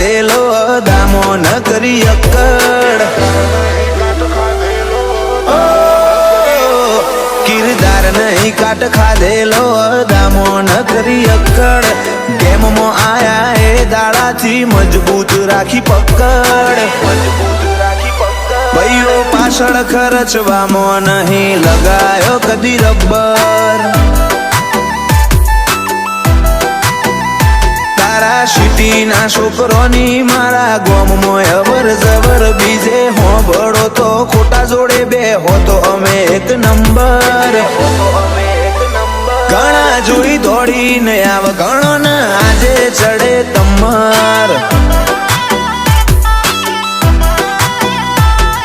ખાધેલો દામો ન કરી અક્કડ કિરદાર નહીં કાટ ખાધેલો દામો ન કરી અક્કડ ગેમમાં આયા એ દાડાથી મજબૂત રાખી પકડ ભાઈઓ પાછળ ખર્ચવામાં નહીં લગાયો કદી રબ્બર તારા સિટીના છોકરોની મારા ગોમમાં અવર જવર બીજે હોબળો તો ખોટા જોડે બે હો તો અમે એક નંબર ઘણા જોઈ દોડીને આવ ઘણો ને આજે ચડે તમાર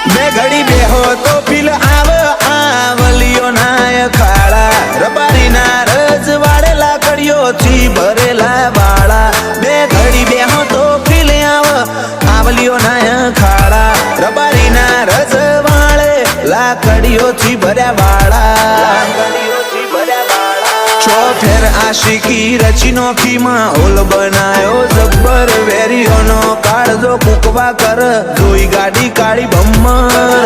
બે ઘડી બેહો તો ફીલ આવલિયો નાય ખાડા રબારી ના રજ વાળેલા કડીઓથી ભરેલા વાળા બે ઘડી બેહો તો ફીલ આવલિયો નાય ખાડા રબારી ના રજ વાળેલા કડીઓથી ભર્યા વાળા છો ફેર આશિકી રચી નોખી માહોલ બનાયો જબ્બર વેરીઓનો કાળજો કુકવા કર જોઈ ગાડી કાળી બમ્મર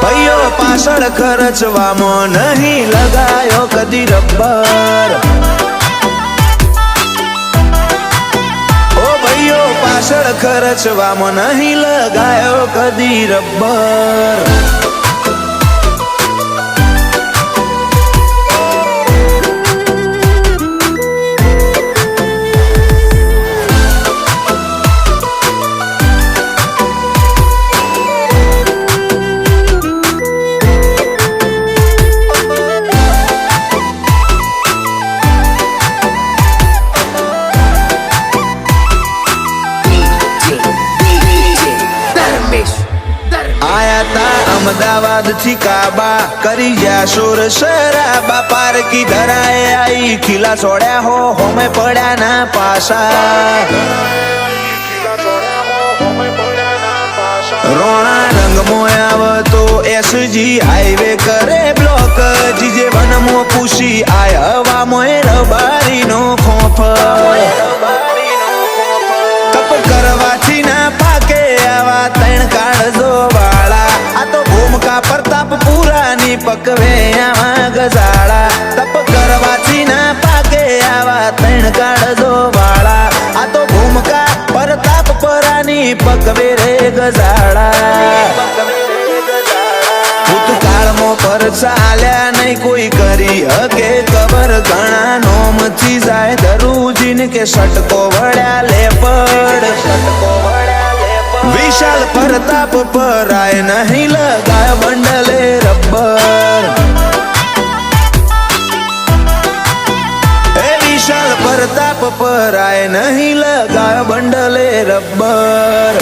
ભાઈઓ પાછળ ખર્ચવામાં નહીં લગાયો કદી રબ્બર ઓ ભાઈઓ પાછળ ખર્ચવામાં નહીં લગાયો કદી રબ્બર અમદાવાદ થી કાબા કરી જા શોર શરાબા પારકી ધરાએ આઈ ખીલા છોડ્યા હો હોમે પડ્યા ના પાસા રોણા રંગમાં આવતો એસજી હાઈવે કરે બ્લોક જીજે વનમો પૂછી આય હવામાં રબારી નો ખોફ તપ કરવાથી ના પાકે આવા ત્રણ કાળજો વાળા આ તો ભૂમકા પ્રતાપ પુરાની પકવે આવા ગજાળા તપ કરવાથી ના પાકે આવા ત્રણ કાળજો વાળા આ તો ભૂમકા પ્રતાપ પુરાની પકવે રે ગજાળા ભૂતકાળમાં પર ચાલ્યા નહીં કોઈ કરી હકે કબર ઘણા નોમથી જાય દરુજીન કે સટકો વળ્યા લેપડ વિશાલ પ્રતાપ પરાય નહીં લગાય બંડલે રબ્બર એ વિશાલ પ્રતાપ પરાય નહીં લગાય બંડલે રબ્બર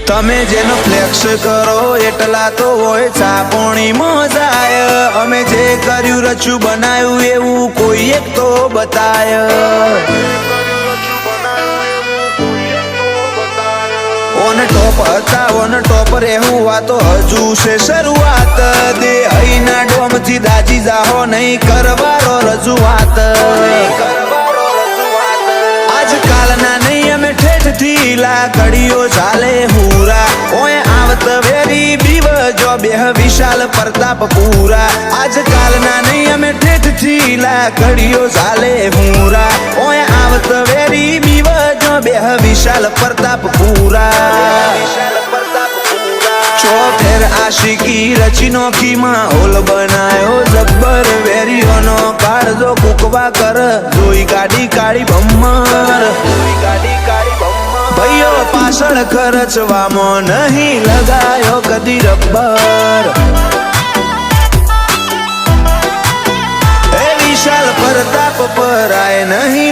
તમે જેનો ફ્લેક્સ કરો એટલા તો હોય ચાપોણી મોજાય અમે જે કર્યું રચ્યું બનાવ્યું એવું કોઈ એક તો બતાય ઓન ટોપ હતા ઓન ટોપ રહેવું આ તો હજુ છે શરૂઆત દે અહીંના ડોમથી દાજી જાહો નહીં કરવારો રજૂઆત આજકાલના નહીં અમે ઠેઠથી લાકડીઓ ચાલે હુરા ઓય આવત વેરી બીવ જો બેહ વિશાલ પ્રતાપ પૂરા આજકાલના નહીં અમે ઠેઠથી લાકડીઓ ચાલે હુરા ઓય આવત વેરી બીવ જો બેહ વિશાલ પ્રતાપ પૂરા છો ફેર આશિકી રચી નોખી માહોલ બનાયો જબ્બર વેરીઓનો કાળજો કુકવા કર જોઈ ગાડી કાળી બમ્મર ભાઈઓ પાછળ ખર્ચવામાં નહીં લગાયો કદી રબ્બર એ વિશાલ પ્રતાપ પરાય નહીં